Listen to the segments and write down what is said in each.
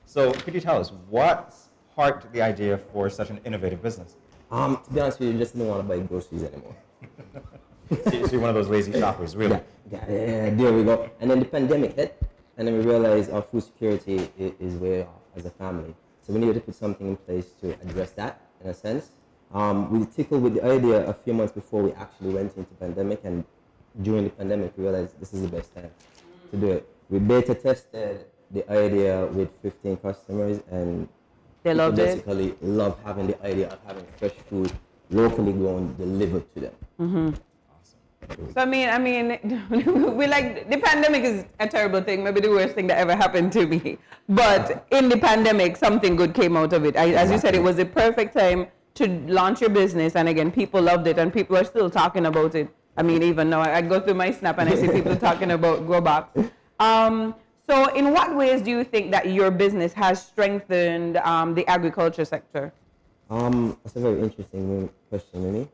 So could you tell us what sparked the idea for such an innovative business? To be honest with you, just didn't want to buy groceries anymore. So you're one of those lazy shoppers, really? Yeah, there we go. And then the pandemic hit, and then we realized our food security is way off as a family. So we needed to put something in place to address that, in a sense. We tickled with the idea a few months before we actually went into pandemic, and during the pandemic we realized this is the best time to do it. We beta tested the idea with 15 customers, and they loved it. Basically love having the idea of having fresh food locally grown delivered to them. Mm-hmm. Awesome. So I mean, we like, the pandemic is a terrible thing, maybe the worst thing that ever happened to me. But in the pandemic, something good came out of it. As you said, it was the perfect time to launch your business, and again, people loved it, and people are still talking about it. I mean, even now, I go through my Snap and I see people talking about Growbox. So in what ways do you think that your business has strengthened the agriculture sector? That's a very interesting question, Mimi.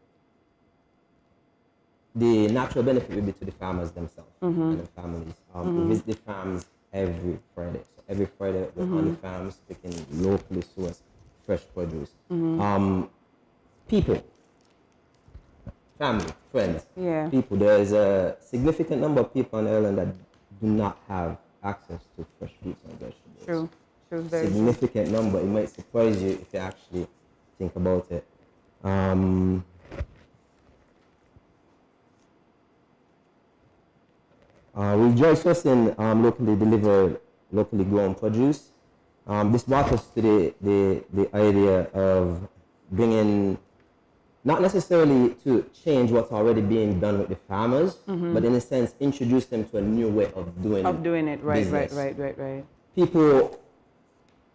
The natural benefit would be to the farmers themselves and their families. We visit the farms every Friday. So every Friday we're on the farms picking locally sourced fresh produce. People, family, friends, people. There is a significant number of people on the island that do not have access to fresh fruits and vegetables. True. Significant number. It might surprise you if you actually think about it. We enjoy sourcing locally delivered, locally grown produce. This brought us to the idea of bringing, not necessarily to change what's already being done with the farmers, but in a sense introduce them to a new way of doing it. Right. People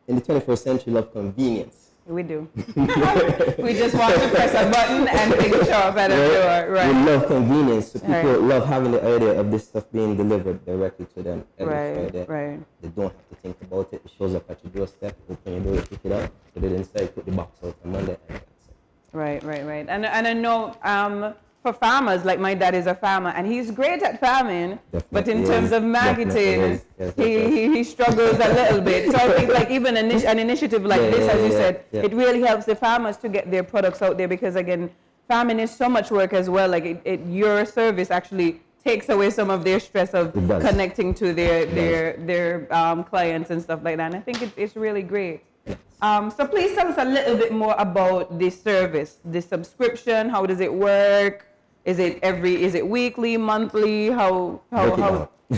in the 21st century love convenience. We do. We just want to press a button and things show up at a door. Right. We love convenience. So people love having the idea of this stuff being delivered directly to them every Friday. Right. They don't have to think about it. It shows up at your doorstep. Open your door, you pick it up. Put it inside. Put the box out on Monday, and that's it. Right. And I know for farmers, like my dad is a farmer, and he's great at farming, but in terms of marketing, he struggles a little bit. So I think like even an initiative like this, as you said, it really helps the farmers to get their products out there, because again, farming is so much work as well. Like your service actually takes away some of their stress of connecting to their clients and stuff like that. And I think it's really great. So please tell us a little bit more about this service, the subscription. How does it work? Is it weekly, monthly? How do we do it?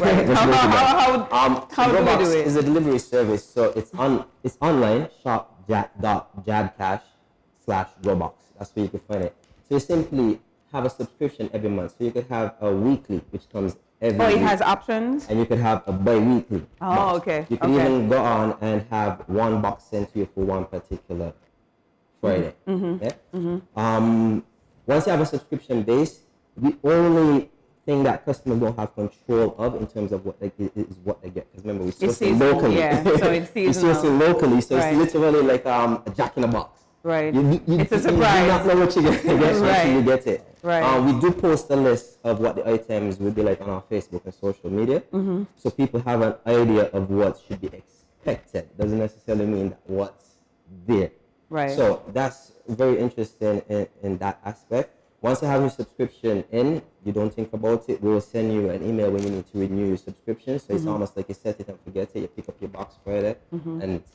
Is a delivery service, so it's online. shop.jabcash/Growbox. That's where you can find it. So you simply have a subscription every month. So you could have a weekly, which comes every week. It has options? And you could have a bi-weekly box. Okay. You can even go on and have one box sent to you for one particular Friday. Once you have a subscription base, the only thing that customers don't have control of in terms of what they get is what they get. Because remember, we source it locally. So it's seasonal. We source it locally, so it's literally like a jack in a box. Right. It's a surprise. You do not know what you get until you get it. Right. We do post a list of what the items will be like on our Facebook and social media, so people have an idea of what should be expected. Doesn't necessarily mean that what's there. Right. So that's very interesting in that aspect. Once you have your subscription in, you don't think about it. We will send you an email when you need to renew your subscription. So it's almost like you set it and forget it. You pick up your box Friday, and it's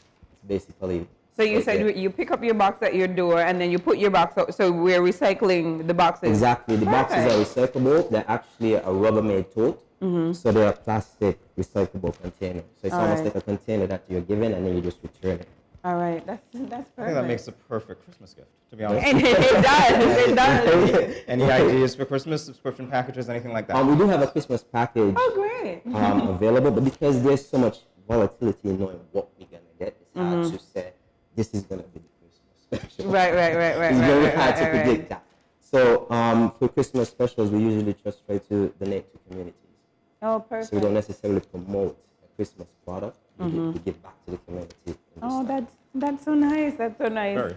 basically. So you said you pick up your box at your door, and then you put your box out. So we're recycling the boxes. Exactly. The boxes are recyclable. They're actually a Rubbermaid tote. So they're a plastic recyclable container. So it's almost like a container that you're given, and then you just return it. All right, that's perfect. I think that makes a perfect Christmas gift, to be honest. It does. Any ideas for Christmas, subscription packages, anything like that? We do have a Christmas package great. available, but because there's so much volatility in knowing what we're going to get, it's hard to say this is going to be the Christmas special. Right. It's very hard to predict that. So for Christmas specials, we usually just try to donate to communities. Oh, perfect. So we don't necessarily promote a Christmas product. We give back to the community. That's so nice. That's so nice. Very.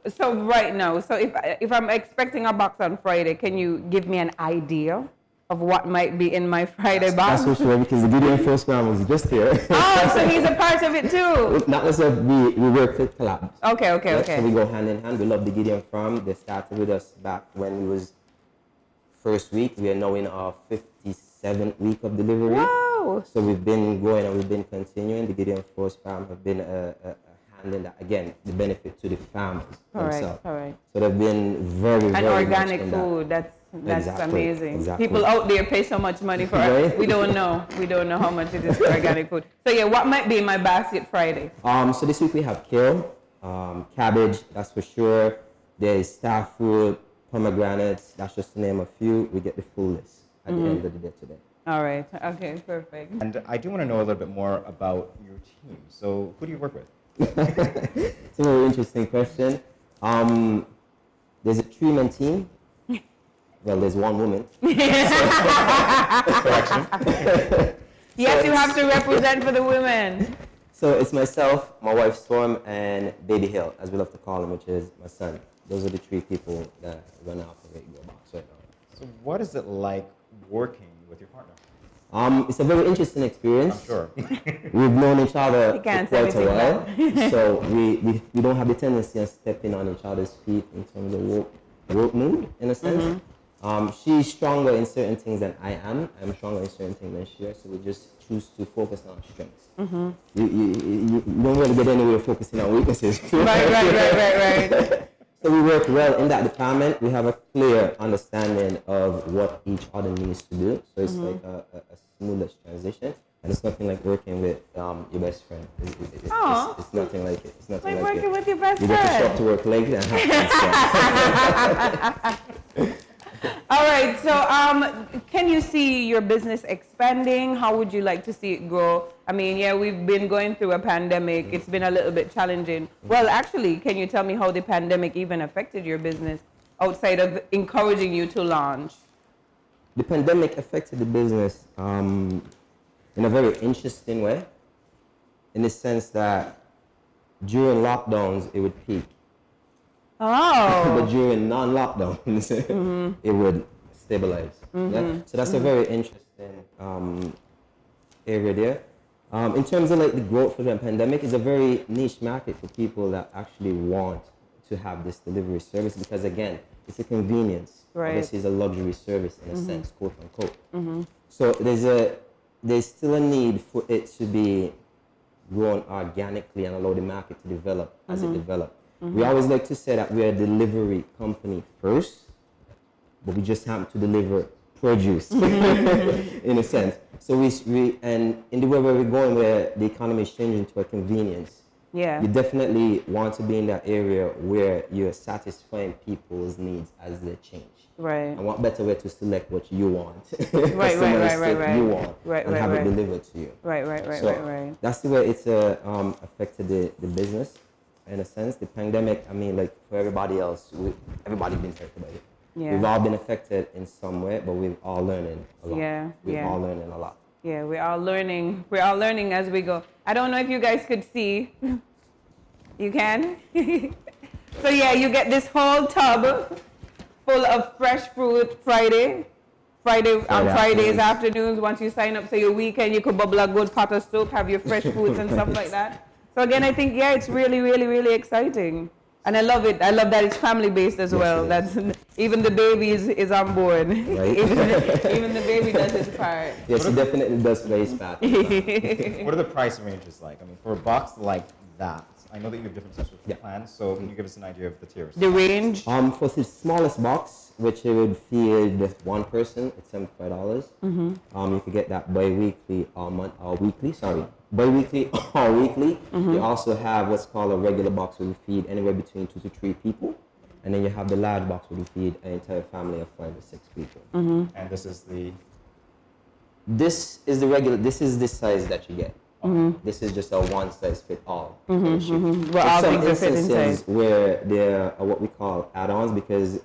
So right now, so if I'm expecting a box on Friday, can you give me an idea of what might be in my Friday box? That's for sure, because the Gideon First Man was just here. Oh, so he's a part of it too. Not necessarily, we work with collabs. Okay. So we go hand in hand. We love the Gideon Farm. They started with us back when we was first week. We are now in our 57th week of delivery. Wow. So we've been growing and we've been continuing. The Gideon Force Farm have been a hand in that. Again, the benefit to the farmers themselves. All right. So they've been very, And very organic much in food. That's Exactly, amazing. exactly. People out there pay so much money for Right? it. We don't know. We don't know how much it is for organic food. So yeah, what might be in my basket Friday? So this week we have kale, cabbage, that's for sure. There's star fruit, pomegranates, that's just to name a few. We get the full list at the end of the day today. All right. Okay, perfect. And I do want to know a little bit more about your team. So who do you work with? It's a very interesting question. There's a three-man team. Well, there's one woman. Correction. Yes, you have to represent for the women. So it's myself, my wife Storm, and Baby Hill, as we love to call him, which is my son. Those are the three people that run out of Growbox right now. So what is it like working with your partner? It's a very interesting experience. I'm sure. We've known each other You for can't quite say a while, anything so we don't have the tendency of stepping on each other's feet in terms of work mood, in a sense. She's stronger in certain things than I am. I'm stronger in certain things than she is, so we just choose to focus on strengths. You don't really get anywhere focusing on weaknesses. Right. So we work well in that department. We have a clear understanding of what each other needs to do. So it's like a seamless transition. And it's nothing like working with your best friend. It's nothing like it. It's nothing Like like working it. with your best You get to show friend. up to work late and have fun. All right. So, can you see your business expanding? How would you like to see it grow? I mean, yeah, we've been going through a pandemic. It's been a little bit challenging. Well, actually, can you tell me how the pandemic even affected your business outside of encouraging you to launch? The pandemic affected the business in a very interesting way, in the sense that during lockdowns, it would peak. Oh. But during non-lockdowns, it would stabilize. Yeah? So that's a very interesting area there. In terms of like the growth for the pandemic, it's a very niche market for people that actually want to have this delivery service, because again, it's a convenience. Right. This is a luxury service in a sense, quote unquote. So there's still a need for it to be grown organically and allow the market to develop as it develops. We always like to say that we're a delivery company first, but we just happen to deliver produce in a sense. So and in the way where we're going, where the economy is changing to a convenience, Yeah. you definitely want to be in that area where you're satisfying people's needs as they change. Right. And what better way to select what you want? Right. You want and have it delivered to you. Right. That's the way it's affected the business. In a sense, the pandemic, I mean, like for everybody else, everybody's been affected by it. Yeah. We've all been affected in some way, but we're all learning a lot. We're all learning a lot. Yeah, we're all learning. We're all learning as we go. I don't know if you guys could see. You can? So yeah, you get this whole tub full of fresh fruit on Fridays afternoons. Once you sign up for your weekend, you could bubble a good pot of soup, have your fresh fruits and stuff like that. So again, I think, yeah, it's really, really, really exciting. And I love it. I love that it's family-based as well. That's even the baby is on board. Right. even the baby does his part. Yes, he definitely does play his part. What are the price ranges like? I mean, for a box like that, I know that you have different subscription plans, so can you give us an idea of the tiers? The range? For the smallest box, which it would feed one person, it's $75. You could get that bi-weekly or weekly. Bi-weekly or weekly. You also have what's called a regular box, which will feed anywhere between 2 to 3 people. And then you have the large box, which will feed an entire family of 5 to 6 people. And this is the... This is the regular, this is the size that you get. This is just a one-size-fit-all. Well, all Some things are fit instances inside. where there are what we call add-ons, because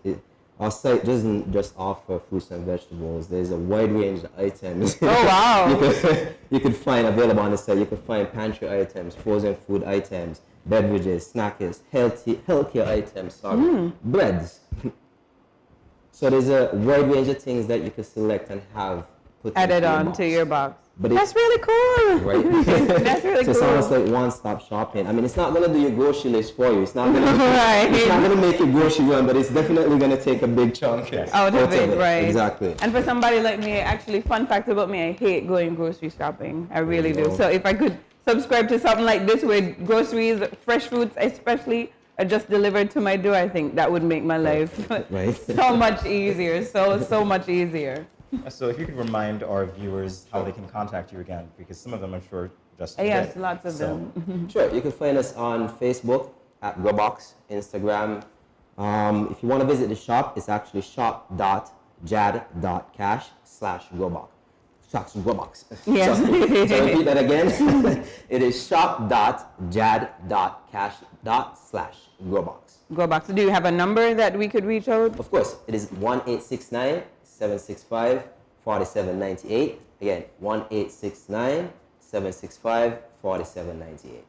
our site doesn't just offer fruits and vegetables. There's a wide range of items. Oh, wow. you could find available on the site. You could find pantry items, frozen food items, beverages, snackers, healthcare items, breads. So there's a wide range of things that you can select and have put added into your on box. to your box. But That's really cool. Right? That's really So cool. it's almost like one-stop shopping. I mean, it's not gonna do your grocery list for you. It's not gonna. Right. It's not gonna make your grocery run, but it's definitely gonna take a big chunk Out of it, right? Exactly. And for somebody like me, actually, fun fact about me, I hate going grocery shopping. I really do. So if I could subscribe to something like this, where groceries, fresh fruits especially, are just delivered to my door, I think that would make my life so much easier. So much easier. So if you could remind our viewers how they can contact you again, because some of them I'm sure just Yes, today. lots of them. Sure, you can find us on Facebook at Growbox, Instagram. If you want to visit the shop, it's actually shop.jad.cash/Growbox. Growbox. Yes. So repeat that again. It is shop.jad.cash./Growbox. Growbox. Do you have a number that we could reach out? Of course, it is 1-869-765-4798. Again, 1-869-765-4798.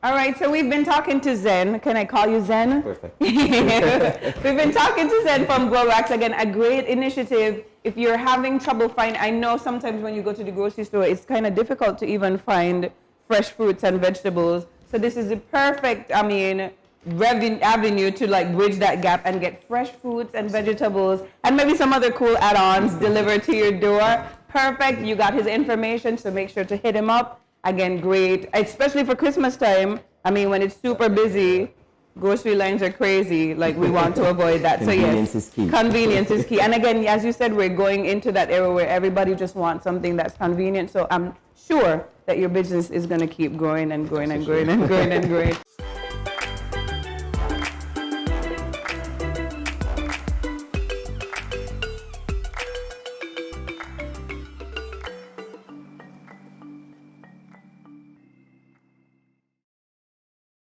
All right, so we've been talking to Zen. Can I call you Zen? Perfect. We've been talking to Zen from Growbox. Again, a great initiative. If you're having trouble finding, I know sometimes when you go to the grocery store, it's kind of difficult to even find fresh fruits and vegetables. So this is the perfect, avenue to like bridge that gap and get fresh fruits and vegetables and maybe some other cool add-ons delivered to your door. Perfect. You got his information, so make sure to hit him up. Again, great, especially for Christmas time. I mean, when it's super busy, grocery lines are crazy. Like, we want to avoid that. Convenience is key. Convenience is key. And again, as you said, we're going into that era where everybody just wants something that's convenient. So I'm sure that your business is going to keep growing and growing and growing and growing and growing.